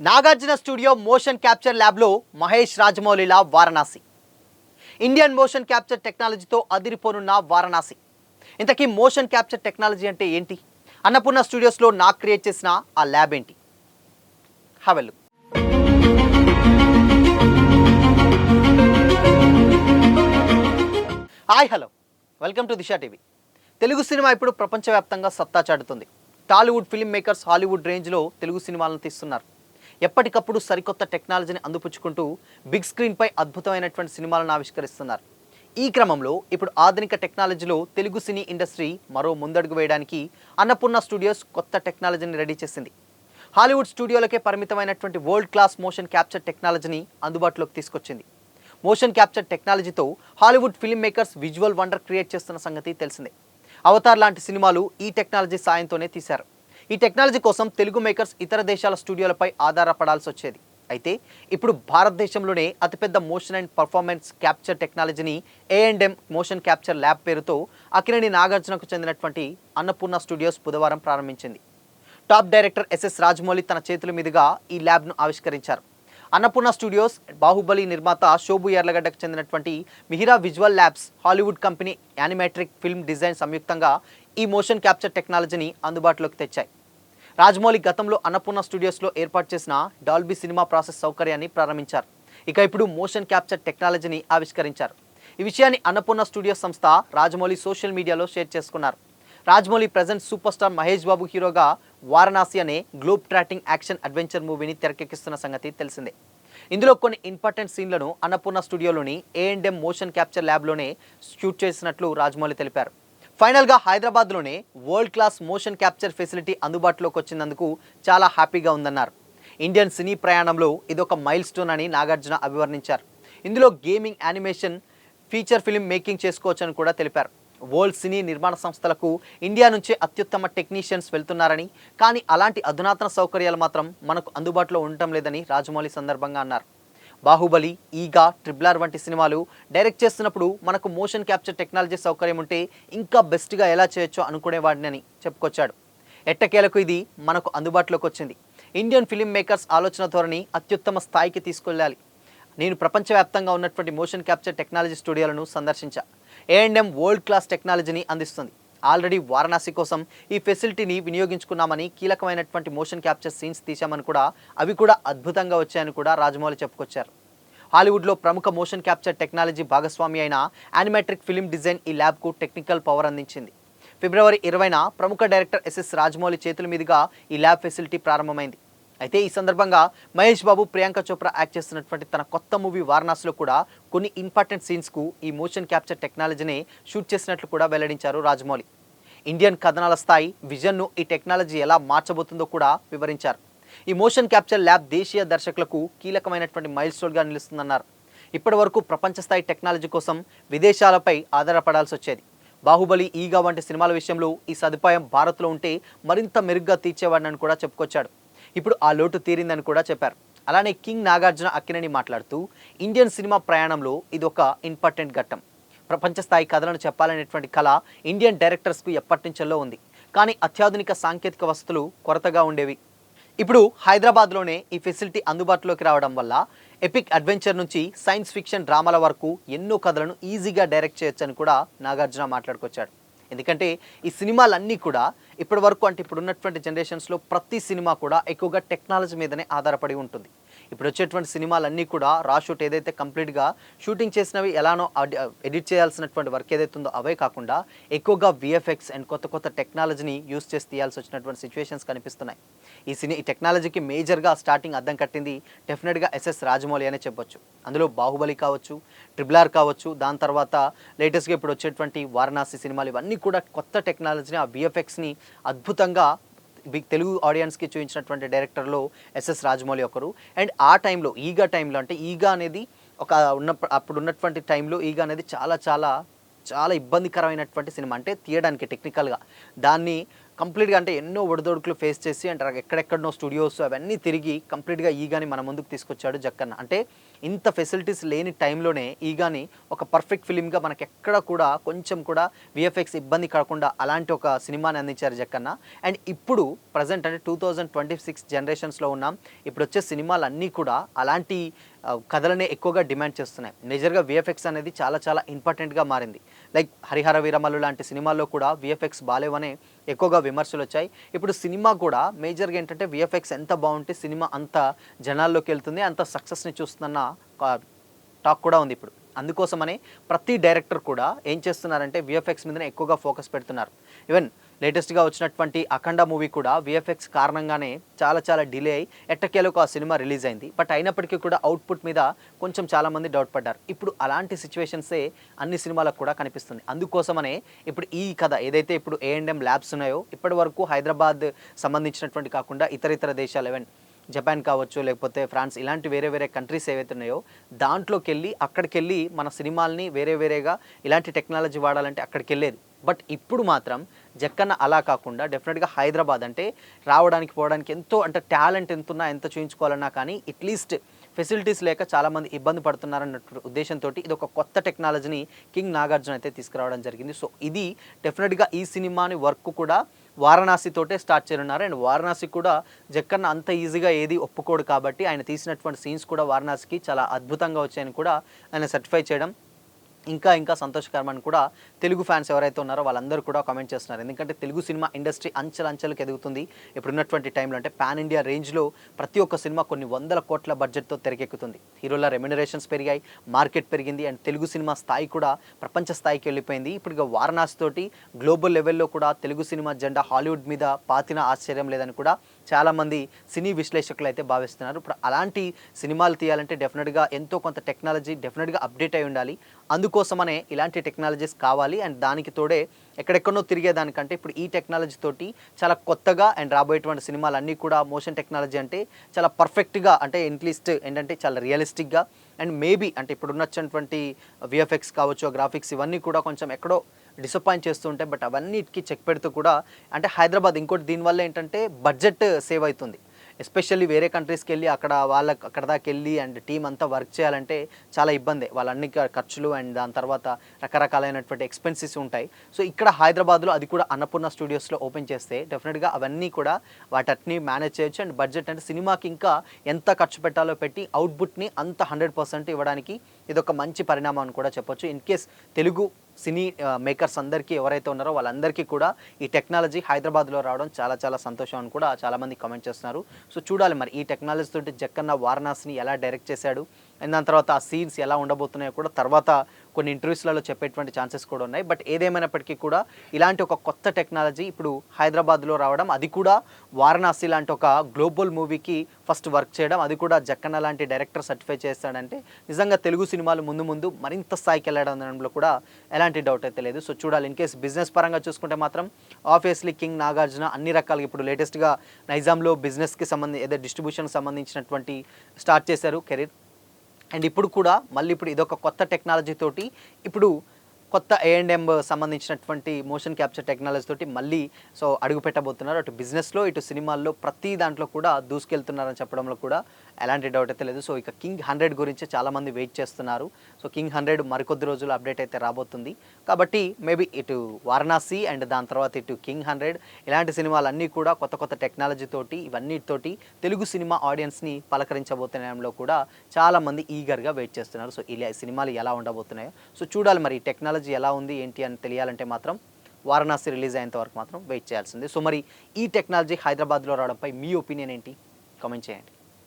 Nagarjuna studio motion capture ల్యాబ్లో మహేష్ రాజమౌళిలా Varanasi. Indian motion capture టెక్నాలజీతో అదిరిపోనున్న వారణాసి. ఇంతకీ మోషన్ క్యాప్చర్ టెక్నాలజీ అంటే ఏంటి? అన్నపూర్ణ స్టూడియోస్లో నాకు క్రియేట్ చేసిన ఆ ల్యాబ్ ఏంటి? హవెల్లు hi hello, welcome to Disha TV. Telugu సినిమా ఇప్పుడు ప్రపంచవ్యాప్తంగా సత్తా చాటుతుంది. టాలీవుడ్ ఫిల్మ్ మేకర్స్ హాలీవుడ్ రేంజ్లో తెలుగు సినిమాలను తీస్తున్నారు. ఎప్పటికప్పుడు సరికొత్త టెక్నాలజీని అందిపుచ్చుకుంటూ బిగ్ స్క్రీన్పై అద్భుతమైనటువంటి సినిమాలను ఆవిష్కరిస్తున్నారు. ఈ క్రమంలో ఇప్పుడు ఆధునిక టెక్నాలజీలో తెలుగు సినీ ఇండస్ట్రీ మరో ముందడుగు వేయడానికి అన్నపూర్ణ స్టూడియోస్ కొత్త టెక్నాలజీని రెడీ చేసింది. హాలీవుడ్ స్టూడియోలకే పరిమితమైనటువంటి వరల్డ్ క్లాస్ మోషన్ క్యాప్చర్ టెక్నాలజీని అందుబాటులోకి తీసుకొచ్చింది. మోషన్ క్యాప్చర్ టెక్నాలజీతో Hollywood film makers visual wonder create చేస్తున్న సంగతి తెలిసిందే. అవతార్ లాంటి సినిమాలు ఈ టెక్నాలజీ సాయంతోనే తీశారు. ఈ టెక్నాలజీ కోసం తెలుగు మేకర్స్ ఇతర దేశాల స్టూడియోలపై ఆధారపడాల్సి వచ్చేది. అయితే ఇప్పుడు భారతదేశంలోనే అతిపెద్ద మోషన్ అండ్ పర్ఫార్మెన్స్ క్యాప్చర్ టెక్నాలజీని A&M మోషన్ క్యాప్చర్ ల్యాబ్ పేరుతో అక్కినేని నాగార్జునకు చెందినటువంటి అన్నపూర్ణ స్టూడియోస్ బుధవారం ప్రారంభించింది. టాప్ డైరెక్టర్ SS రాజమౌళి తన చేతుల మీదుగా ఈ ల్యాబ్ను ఆవిష్కరించారు. అన్నపూర్ణ స్టూడియోస్, బాహుబలి నిర్మాత శోభు యార్లగడ్డకు చెందినటువంటి Mihira visual labs, Hollywood company Animatrik film design సంయుక్తంగా ఈ మోషన్ క్యాప్చర్ టెక్నాలజీని అందుబాటులోకి తెచ్చాయి. రాజమౌళి గతంలో అన్నపూర్ణ స్టూడియోస్లో ఏర్పాటు చేసిన డాల్బీ సినిమా ప్రాసెస్ సౌకర్యాన్ని ప్రారంభించారు. ఇక ఇప్పుడు మోషన్ క్యాప్చర్ టెక్నాలజీని ఆవిష్కరించారు. ఈ విషయాన్ని అన్నపూర్ణ స్టూడియోస్ సంస్థ రాజమౌళి సోషల్ మీడియాలో షేర్ చేసుకున్నారు. Rajamouli present super star Mahesh Babu హీరోగా వారణాసి అనే గ్లోబ్ ట్రాటింగ్ యాక్షన్ అడ్వెంచర్ మూవీని తెరకెక్కిస్తున్న సంగతి తెలిసిందే. ఇందులో కొన్ని ఇంపార్టెంట్ సీన్లను అన్నపూర్ణ స్టూడియోలోని A&M మోషన్ క్యాప్చర్ ల్యాబ్లోనే షూట్ చేసినట్లు రాజమౌళి తెలిపారు. ఫైనల్గా హైదరాబాద్లోనే world class motion capture facility అందుబాటులోకి వచ్చినందుకు చాలా హ్యాపీగా ఉందన్నారు. ఇండియన్ సినీ ప్రయాణంలో ఇదొక మైల్ స్టోన్ అని నాగార్జున అభివర్ణించారు. ఇందులో gaming, animation, feature film making చేసుకోవచ్చని కూడా తెలిపారు. వరల్డ్ సినీ నిర్మాణ సంస్థలకు ఇండియా నుంచే అత్యుత్తమ టెక్నీషియన్స్ వెళ్తున్నారని, కానీ అలాంటి అధునాతన సౌకర్యాలు మాత్రం మనకు అందుబాటులో ఉండటం లేదని రాజమౌళి సందర్భంగా అన్నారు. బాహుబలి, ఈగా, RRR వంటి సినిమాలు డైరెక్ట్ చేస్తున్నప్పుడు మనకు మోషన్ క్యాప్చర్ టెక్నాలజీ సౌకర్యం ఉంటే ఇంకా బెస్ట్గా ఎలా చేయొచ్చో అనుకునేవాడిని అని చెప్పుకొచ్చాడు. ఎట్టకేలకు ఇది మనకు అందుబాటులోకి వచ్చింది. ఇండియన్ ఫిల్మ్ మేకర్స్ ఆలోచన ధోరణి అత్యుత్తమ స్థాయికి తీసుకెళ్ళాలి. నేను ప్రపంచవ్యాప్తంగా ఉన్నటువంటి మోషన్ క్యాప్చర్ టెక్నాలజీ స్టూడియోలను సందర్శించా. A&M వరల్డ్ క్లాస్ టెక్నాలజీని అందిస్తుంది. ఆల్రెడీ వారణాసి కోసం ఈ ఫెసిలిటీని వినియోగించుకున్నామని, కీలకమైనటువంటి మోషన్ క్యాప్చర్ సీన్స్ తీశామని కూడా, అవి కూడా అద్భుతంగా వచ్చాయని కూడా రాజమౌళి చెప్పుకొచ్చారు. హాలీవుడ్లో ప్రముఖ మోషన్ క్యాప్చర్ టెక్నాలజీ భాగస్వామి అయిన యానిమేట్రిక్ ఫిల్మ్ డిజైన్ ఈ ల్యాబ్కు టెక్నికల్ పవర్ అందించింది. ఫిబ్రవరి 20న ప్రముఖ డైరెక్టర్ SS రాజమౌళి చేతుల మీదుగా ఈ ల్యాబ్ ఫెసిలిటీ ప్రారంభమైంది. అయితే ఈ సందర్భంగా మహేష్ బాబు, ప్రియాంక చోప్రా యాక్ట్ చేస్తున్నటువంటి తన కొత్త మూవీ వారణాసిలో కూడా కొన్ని ఇంపార్టెంట్ సీన్స్కు ఈ మోషన్ క్యాప్చర్ టెక్నాలజీని షూట్ చేసినట్లు కూడా వెల్లడించారు రాజమౌళి. ఇండియన్ కథనాల స్థాయి, విజన్ను ఈ టెక్నాలజీ ఎలా మార్చబోతుందో కూడా వివరించారు. ఈ మోషన్ క్యాప్చర్ ల్యాబ్ దేశీయ దర్శకులకు కీలకమైనటువంటి మైల్ స్టోన్గా నిలుస్తుందన్నారు. ఇప్పటి వరకు ప్రపంచ స్థాయి టెక్నాలజీ కోసం విదేశాలపై ఆధారపడాల్సి వచ్చేది. బాహుబలి, ఈగా వంటి సినిమాల విషయంలో ఈ సదుపాయం భారత్లో ఉంటే మరింత మెరుగ్గా తీర్చేవాడిని కూడా చెప్పుకొచ్చాడు. ఇప్పుడు ఆ లోటు తీరిందని కూడా చెప్పారు. అలానే కింగ్ నాగార్జున అక్కినేని మాట్లాడుతూ, ఇండియన్ సినిమా ప్రయాణంలో ఇది ఒక ఇంపార్టెంట్ ఘట్టం. ప్రపంచ స్థాయి కథలను చెప్పాలనేటువంటి కళ ఇండియన్ డైరెక్టర్స్కు ఎప్పటి నుంచో ఉంది. కానీ అత్యాధునిక సాంకేతిక వసతులు కొరతగా ఉండేవి. ఇప్పుడు హైదరాబాద్లోనే ఈ ఫెసిలిటీ అందుబాటులోకి రావడం వల్ల ఎపిక్ అడ్వెంచర్ నుంచి సైన్స్ ఫిక్షన్ డ్రామాల వరకు ఎన్నో కథలను ఈజీగా డైరెక్ట్ చేయొచ్చని కూడా నాగార్జున మాట్లాడుకొచ్చాడు. ఎందుకంటే ఈ సినిమాలన్నీ కూడా ఇప్పటి వరకు, అంటే ఇప్పుడు ఉన్నటువంటి జనరేషన్స్లో ప్రతి సినిమా కూడా ఎక్కువగా టెక్నాలజీ మీదనే ఆధారపడి ఉంటుంది. ఇప్పుడు వచ్చేటువంటి సినిమాలన్నీ కూడా రా షూట్ ఏదైతే కంప్లీట్గా షూటింగ్ చేసినవి ఎలానో ఎడిట్ చేయాల్సినటువంటి వర్క్ ఏదైతే ఉందో అవే కాకుండా ఎక్కువగా VFX అండ్ కొత్త కొత్త టెక్నాలజీని యూస్ చేసి తీయాల్సి వచ్చినటువంటి సిచ్యువేషన్స్ కనిపిస్తున్నాయి. ఈ టెక్నాలజీకి మేజర్గా స్టార్టింగ్ అద్దం కట్టింది డెఫినెట్గా SS రాజమౌళి అనే చెప్పొచ్చు. అందులో బాహుబలి కావచ్చు, RRR కావచ్చు, దాని తర్వాత లేటెస్ట్గా ఇప్పుడు వచ్చేటువంటి వారణాసి సినిమాలు, ఇవన్నీ కూడా కొత్త టెక్నాలజీని, ఆ VFXని అద్భుతంగా తెలుగు ఆడియన్స్కి చూపించినటువంటి డైరెక్టర్లో SS రాజమౌళి ఒకరు. అండ్ ఆ టైంలో, ఈగా టైంలో, అంటే ఈగా అనేది అప్పుడు ఉన్నటువంటి టైంలో ఈగా అనేది చాలా చాలా చాలా ఇబ్బందికరమైనటువంటి సినిమా. అంటే తీయడానికి టెక్నికల్గా దాన్ని కంప్లీట్గా అంటే ఎన్నో ఒడిదొడుకులు ఫేస్ చేసి అంటే ఎక్కడెక్కడనో స్టూడియోస్ అవన్నీ తిరిగి కంప్లీట్గా ఈగాని మన ముందుకు తీసుకొచ్చాడు జక్కన్న. అంటే ఇంత ఫెసిలిటీస్ లేని టైంలోనే ఈగాని ఒక పర్ఫెక్ట్ ఫిలింగా మనకి ఎక్కడ కూడా కొంచెం కూడా విఎఫ్ఎక్స్ ఇబ్బంది కాకుండా అలాంటి ఒక సినిమాని అందించారు జక్కన్న. అండ్ ఇప్పుడు ప్రజెంట్ అంటే 2026 జనరేషన్స్లో ఉన్నాం. ఇప్పుడు వచ్చే సినిమాలు అన్నీ కూడా అలాంటి కథలనే ఎక్కువగా డిమాండ్ చేస్తున్నాయి. మేజర్గా విఎఫ్ఎక్స్ అనేది చాలా చాలా ఇంపార్టెంట్గా మారింది. లైక్ హరిహర వీరమల్లు లాంటి సినిమాల్లో కూడా విఎఫ్ఎక్స్ బాలేవనే ఎక్కువగా విమర్శలు వచ్చాయి. ఇప్పుడు సినిమా కూడా మేజర్గా ఏంటంటే విఎఫ్ఎక్స్ ఎంత బాగుంటే సినిమా అంత జనాల్లోకి వెళ్తుంది, అంత సక్సెస్ని చూస్తుందన్న టాక్ కూడా ఉంది ఇప్పుడు. అందుకోసమనే ప్రతి డైరెక్టర్ కూడా ఏం చేస్తున్నారంటే విఎఫ్ఎక్స్ మీదనే ఎక్కువగా ఫోకస్ పెడుతున్నారు. ఈవెన్ లేటెస్ట్గా వచ్చినటువంటి అఖండ మూవీ కూడా విఎఫ్ఎక్స్ కారణంగానే చాలా చాలా డిలే అయ్యి ఎట్టకేలకు ఆ సినిమా రిలీజ్ అయింది. బట్ అయినప్పటికీ కూడా అవుట్పుట్ మీద కొంచెం చాలామంది డౌట్ పడ్డారు. ఇప్పుడు అలాంటి సిచ్యువేషన్సే అన్ని సినిమాలకు కూడా కనిపిస్తుంది. అందుకోసమనే ఇప్పుడు ఈ కథ ఏదైతే ఇప్పుడు A&M ల్యాబ్స్ ఉన్నాయో ఇప్పటి వరకు హైదరాబాద్ సంబంధించినటువంటి కాకుండా ఇతర దేశాలు ఈవెన్ జపాన్ కావచ్చు, లేకపోతే ఫ్రాన్స్, ఇలాంటి వేరే కంట్రీస్ ఏవైతే ఉన్నాయో దాంట్లోకి అక్కడికెళ్ళి మన సినిమాల్ని వేరేగా ఇలాంటి టెక్నాలజీ వాడాలంటే అక్కడికి వెళ్ళేది. బట్ ఇప్పుడు మాత్రం జక్కన్న అలా కాకుండా డెఫినెట్గా హైదరాబాద్ అంటే రావడానికి పోవడానికి ఎంతో అంటే టాలెంట్ ఎంతున్నా ఎంత చూయించుకోవాలన్నా కానీ అట్లీస్ట్ ఫెసిలిటీస్ లేక చాలామంది ఇబ్బంది పడుతున్నారన్న ఉద్దేశంతో ఇది ఒక కొత్త టెక్నాలజీని కింగ్ నాగార్జున అయితే తీసుకురావడం జరిగింది. సో ఇది డెఫినెట్గా ఈ సినిమాని వర్క్ కూడా వారణాసితోటే స్టార్ట్ చేయనున్నారు. అండ్ వారణాసి కూడా జక్కన్న అంత ఈజీగా ఏది ఒప్పుకోడు కాబట్టి ఆయన తీసినటువంటి సీన్స్ కూడా వారణాసికి చాలా అద్భుతంగా వచ్చాయని కూడా ఆయన సర్టిఫై చేయడం ఇంకా సంతోషకరమని కూడా తెలుగు ఫ్యాన్స్ ఎవరైతే ఉన్నారో వాళ్ళందరూ కూడా కామెంట్ చేస్తున్నారు. ఎందుకంటే తెలుగు సినిమా ఇండస్ట్రీ అంచెలంచెలకు ఎదుగుతుంది. ఇప్పుడున్నటువంటి టైంలో అంటే పాన్ ఇండియా రేంజ్లో ప్రతి ఒక్క సినిమా కొన్ని వందల కోట్ల బడ్జెట్తో తెరకెక్కుతుంది. హీరోల రెమ్యునరేషన్స్ పెరిగాయి, మార్కెట్ పెరిగింది, అండ్ తెలుగు సినిమా స్థాయి కూడా ప్రపంచ స్థాయికి వెళ్ళిపోయింది. ఇప్పుడు ఇక వారణాసి తోటి గ్లోబల్ లెవెల్లో కూడా తెలుగు సినిమా జెండా హాలీవుడ్ మీద పాతిన ఆశ్చర్యం లేదని కూడా చాలామంది సినీ విశ్లేషకులు అయితే భావిస్తున్నారు. ఇప్పుడు అలాంటి సినిమాలు తీయాలంటే డెఫినెట్గా ఎంతో కొంత టెక్నాలజీ డెఫినెట్గా అప్డేట్ అయి ఉండాలి. అందుకోసమనే ఇలాంటి టెక్నాలజీస్ కావాలి. అండ్ దానికి తోడే ఎక్కడెక్కడో తిరిగేదానికంటే ఇప్పుడు ఈ టెక్నాలజీ తోటి చాలా కొత్తగా అండ్ రాబోయేటువంటి సినిమాలన్నీ కూడా మోషన్ టెక్నాలజీ అంటే చాలా పర్ఫెక్ట్గా అంటే అట్లీస్ట్ ఏంటంటే చాలా రియలిస్టిక్గా అండ్ మేబీ అంటే ఇప్పుడు ఉన్నటువంటి విఎఫ్ఎక్స్ కావచ్చు, గ్రాఫిక్స్ ఇవన్నీ కూడా కొంచెం ఎక్కడో డిసప్పాయింట్ చేస్తూ ఉంటాయి. బట్ అవన్నిటికీ చెక్ పెడుతూ కూడా అంటే హైదరాబాద్ ఇంకోటి దీనివల్ల ఏంటంటే బడ్జెట్ సేవ్ అవుతుంది. ఎస్పెషల్లీ వేరే కంట్రీస్కి వెళ్ళి అక్కడ దాకా వెళ్ళి అండ్ టీం అంతా వర్క్ చేయాలంటే చాలా ఇబ్బంది. వాళ్ళన్ని ఖర్చులు అండ్ దాని తర్వాత రకరకాలైనటువంటి ఎక్స్పెన్సెస్ ఉంటాయి. సో ఇక్కడ హైదరాబాద్లో అది కూడా అన్నపూర్ణ స్టూడియోస్లో ఓపెన్ చేస్తే డెఫినెట్గా అవన్నీ కూడా వాటిని మేనేజ్ చేయొచ్చు. అండ్ బడ్జెట్ అంటే సినిమాకి ఇంకా ఎంత ఖర్చు పెట్టాలో పెట్టి అవుట్పుట్ని అంత 100% ఇవ్వడానికి ఇదొక మంచి పరిణామం అని కూడా చెప్పొచ్చు. In case Telugu cine makers అందరికీ ఎవరైతే ఉన్నారో వాళ్ళందరికీ కూడా ఈ టెక్నాలజీ హైదరాబాద్లో రావడం చాలా చాలా సంతోషం అని కూడా చాలామంది కామెంట్ చేస్తున్నారు. సో చూడాలి మరి ఈ టెక్నాలజీ తోటి జక్కన్న వారణాసిని ఎలా డైరెక్ట్ చేశాడు అండ్ దాని తర్వాత ఆ సీన్స్ ఎలా ఉండబోతున్నాయో కూడా తర్వాత కొన్ని ఇంటర్వ్యూస్లలో చెప్పేటువంటి ఛాన్సెస్ కూడా ఉన్నాయి. బట్ ఏదేమైనప్పటికీ కూడా ఇలాంటి ఒక కొత్త టెక్నాలజీ ఇప్పుడు హైదరాబాద్లో రావడం, అది కూడా వారణాసి లాంటి ఒక గ్లోబల్ మూవీకి ఫస్ట్ వర్క్ చేయడం, అది కూడా జక్కన్న లాంటి డైరెక్టర్ సర్టిఫై చేస్తాడంటే నిజంగా తెలుగు సినిమాలు ముందు మరింత స్థాయికి వెళ్ళడంలో కూడా ఎలాంటి డౌట్ అయితే లేదు. సో చూడాలి. ఇన్ కేసు బిజినెస్ పరంగా చూసుకుంటే మాత్రం ఆబ్వియస్లీ కింగ్ నాగార్జున అన్ని రకాలుగా ఇప్పుడు లేటెస్ట్గా నైజాంలో బిజినెస్కి ఏదో డిస్ట్రిబ్యూషన్కి సంబంధించినటువంటి స్టార్ట్ చేశారు కెరీర్. అండ్ ఇప్పుడు కూడా మళ్ళీ ఇప్పుడు ఇదొక కొత్త టెక్నాలజీ తోటి ఇప్పుడు కొత్త A&M సంబంధించినటువంటి మోషన్ క్యాప్చర్ టెక్నాలజీ తోటి మళ్ళీ సో అడుగు పెట్టబోతున్నారు. అటు బిజినెస్లో ఇటు సినిమాల్లో ప్రతి దాంట్లో కూడా దూసుకెళ్తున్నారని చెప్పడంలో కూడా ఎలాంటి డౌట్ అయితే లేదు. సో ఇక కింగ్ 100 గురించి చాలామంది వెయిట్ చేస్తున్నారు. సో కింగ్ 100 మరికొద్ది రోజులు అప్డేట్ అయితే రాబోతుంది. కాబట్టి మేబీ ఇటు వారణాసి అండ్ దాని తర్వాత ఇటు కింగ్ 100 ఇలాంటి సినిమాలన్నీ కూడా కొత్త టెక్నాలజీ తోటి ఇవన్నిటితోటి తెలుగు సినిమా ఆడియన్స్ని పలకరించబోతున్నలో కూడా చాలామంది ఈగర్గా వెయిట్ చేస్తున్నారు. సో ఇలా సినిమాలు ఎలా ఉండబోతున్నాయో సో చూడాలి. మరి ఈ టెక్నాలజీ ఎలా ఉంది ఏంటి అని తెలియాలంటే మాత్రం వారణాసి రిలీజ్ అయ్యేంత వరకు మాత్రం వెయిట్ చేయాల్సిందే. సో మరి ఈ టెక్నాలజీ హైదరాబాద్లో రావడంపై మీ ఒపీనియన్ ఏంటి? కామెంట్ చేయండి.